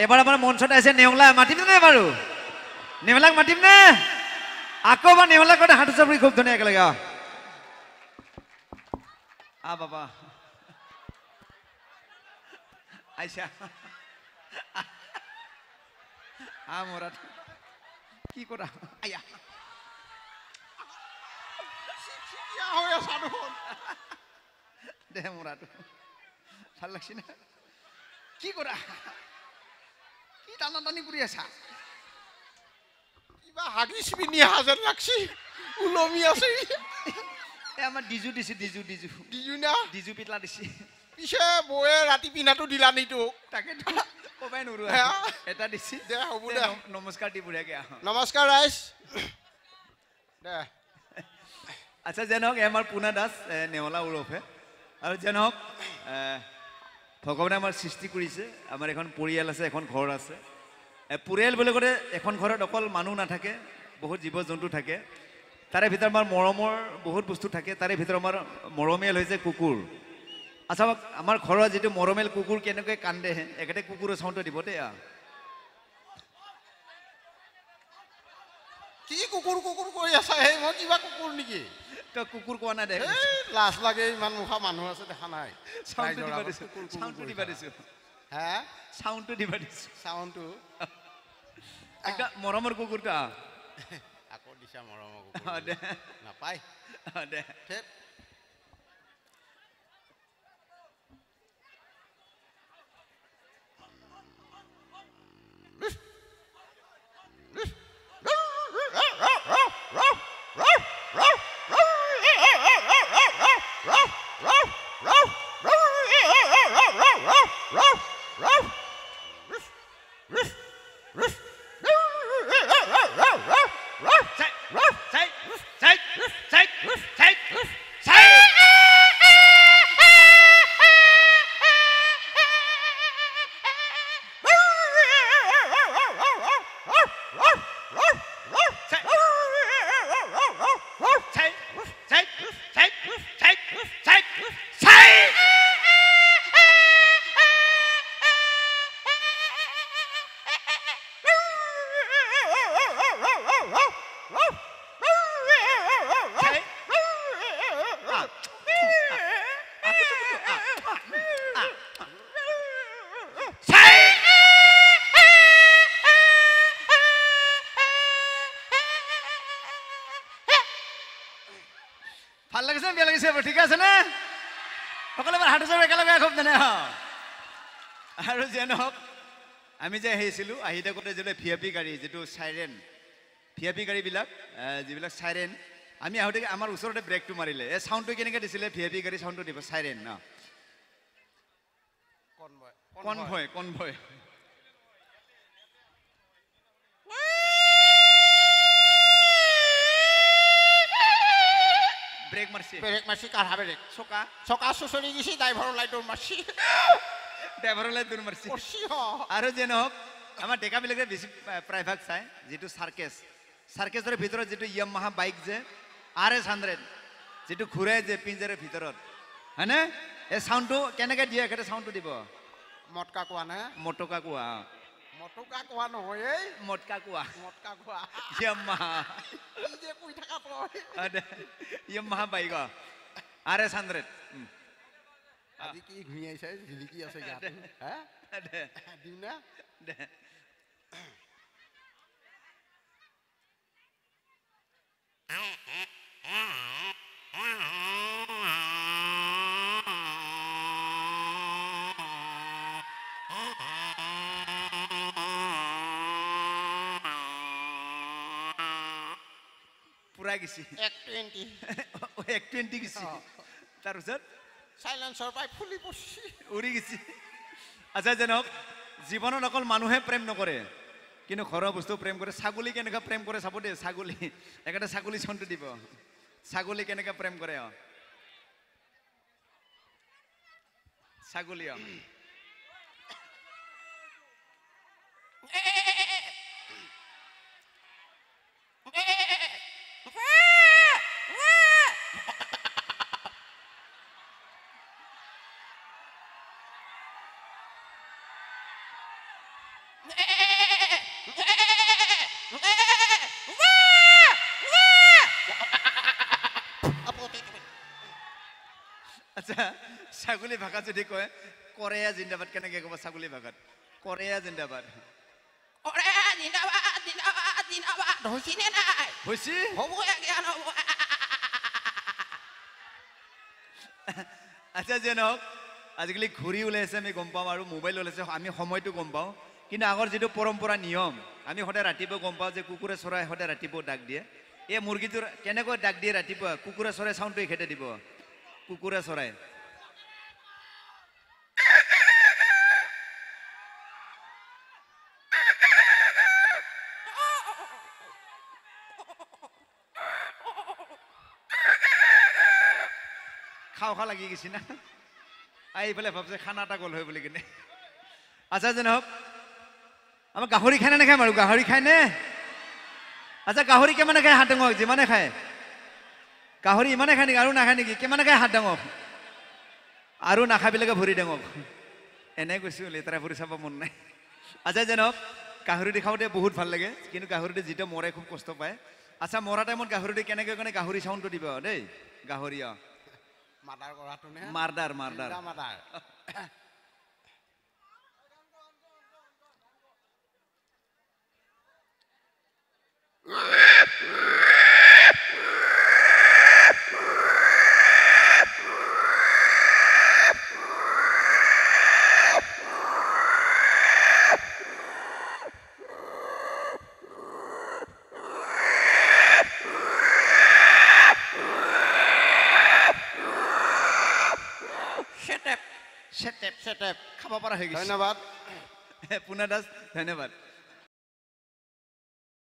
এবাৰ আমাৰ মঞ্চত আছে নেওলা মাতিম নে বাৰু নেওলাক মাতিম নে আকৌ এবাৰ নেওলাক কথা হাত চাপৰি খুব ধুনীয়া একেলগে বাবা আইছা মৰাত কি কৰা আয়া দে মৰাটো ভাল লাগছি না কি কৰা কি টানা টানি কৰি আছা কিবা হাগিছ পিনি হাজাৰ লাগছি উলমি আছে আমাৰ ডিজু দিছে ডিজু না ডিজু পিতলা দিছে পিছে বৌয়ে ৰাতি পিন্ধাটো দিলা নি তোক তাকে কবাই নৰো এটা দিছি দে হ'ব দে নমস্কাৰ দি বুঢ়াকে নমস্কাৰ ৰাইজ দে আচ্ছা যেনক আমাৰ পুনা দাস নেওলা ওৰফে আৰু যেনক ভগৱানে আমাৰ সৃষ্টি কৰিছে আমাৰ এখন পৰিয়াল আছে এখন ঘৰ আছে পৰিয়াল বুলি ক'লে এখন ঘৰত অকল মানুহ নাথাকে বহুত জীৱ জন্তু থাকে তাৰে ভিতৰত আমাৰ মৰমৰ বহুত বস্তু থাকে তাৰে ভিতৰত আমাৰ মৰমিয়াল হৈছে কুকুৰ আচ্ছা আমাৰ ঘৰৰ যিটো মৰমিয়াল কুকুৰ কেনেকৈ কান্দে একেতে কুকুৰৰ চাউণ্ডটো দিব দেই কি কুকুৰ কুকুৰ কৰি আছা হে মই কিবা কুকুৰ নেকি তই কুকুৰ কোৱা নাই দে লাজ লাগে ইমান মুখা মানুহ আছে দেখা নাই চাউণ্ডটো দিবা দিছোঁ হে চাউণ্ডটো দিবা দিছোঁ চাউণ্ডটো একটা মৰমৰ কুকুৰটা আকৌ দিছা মৰমৰ কুকুৰ দে নাপায় দে ভাল লাগিছে বেয়া লাগিছে ঠিক আছে নে সকলো হাত চাপ একেলগে খুব জানে আৰু যে নহওক আমি যে আহিছিলোঁ আহি থাকোঁতে যিটো ভিআইপি গাড়ী যিটো চাইৰেন ভিআইপি গাড়ীবিলাক যিবিলাক চাইৰেন আমি আহোঁতে আমাৰ ওচৰতে ব্ৰেকটো মাৰিলে এই চাউণ্ডটো কেনেকৈ দিছিলে ভিআইপি গাড়ী চাউণ্ডটো দিব চাইৰেন ন কনভয় ব্ৰেক মাৰছি কাঢ়া ব্ৰেক চকা চুচৰি গেছি ড্ৰাইভাৰৰ লাইটৰ মাৰছি ড্ৰাইভাৰৰ লাইট দূৰ মাৰছি আৰু যে নহওক আমাৰ ডেকাবিলাকে বেছি প্ৰায়ভাগ চাই যিটো চাৰ্কেছৰ ভিতৰত যিটো ইয়ামাহা বাইক যে RS100 যিটো ঘূৰাই যে পিঞ্জাৰৰ ভিতৰত হয়নে এই চাউণ্ডটো কেনেকৈ দিয়ে একেটা চাউণ্ডটো দিব মটকা কোৱা নে মটকা কোৱা নহয় এই মটকা কোৱা ইয়ামাহা ইয়ামাহা বাইক RS100 আজি কি ঘূৰিয়াইছে ঝিলিকি আছে গাত দিম না দে পুৰা গেছি 120 গেছি তাৰপিছত সাইলেন্সৰ পাই ফুলি পড়ছি উৰি গেছি আচ্ছা জানক জীৱনত অকল মানুহে প্ৰেম নকৰে কিন্তু ঘৰৰ বস্তু প্ৰেম কৰে ছাগলী কেনেকৈ প্ৰেম কৰে চাব দে ছাগলী একেটা ছাগলী চাউণ্ডটো দিব ছাগলী কেনেকৈ প্ৰেম কৰে ছাগলী আচ্ছা ছাগলী ভাষাত যদি কয় কৰেয়া জিন্দাবাদ কেনেকে ক'ব ছাগলী ভাষাত কৰেয়া জিন্দাবাদ অৰে জিন্দাবাদ জিন্দাবাদ জিন্দাবাদ হৈছিনে নাই হৈছে হ'ব জ্ঞান হ'ব আচ্ছা যে নহওক আজিকালি ঘড়ী ওলাইছে আমি গম পাওঁ আৰু মোবাইল ওলাইছে আমি সময়টো গম পাওঁ কিন্তু আগৰ যিটো পৰম্পৰা নিয়ম আমি সদায় ৰাতিপুৱা গম পাওঁ যে কুকুৰে চৰাই সদায় ৰাতিপুৱা ডাক দিয়ে এই মুৰ্গীটোৰ কেনেকৈ ডাক দিয়ে ৰাতিপুৱা কুকুৰে চৰাই চাউণ্ডটো এখেতে দিব কুকুৰে চৰাই খাওঁ খা লাগি গৈছি না আহি পেলাই ভাবছে খানা এটা গ'ল হয় বুলি কিনে আচ্ছা যে নহওক আমাৰ গাহৰি খায় নে নাখায় বাৰু গাহৰি খায়নে আচ্ছা গাহৰি কিমানে খায় হাত ডাঙক যিমানে খায় গাহৰি ইমানে খায় নেকি আৰু নাখায় নেকি কিমানে খায় হাত ডাঙক আৰু নাখাবিলাকে ভৰি ডাঙক এনে কৈছোঁ লেতেৰা ভৰি চাব মন নাই আচ্ছা যে নহওক গাহৰিটো খাওঁতে বহুত ভাল লাগে কিন্তু গাহৰিটো যিটো মৰে খুব কষ্ট পায় আচ্ছা মৰা টাইমত গাহৰিটো কেনেকৈ কাৰণে গাহৰি চাউণ্ডটো দিব দেই গাহৰি মাদাৰ কৰাটো নে মাৰ্ডাৰ মাৰ্ডাৰ মাদাৰ চেটেপ চেটেপ খাব পৰা হৈ গৈছে ধন্যবাদ পুনা দাস ধন্যবাদ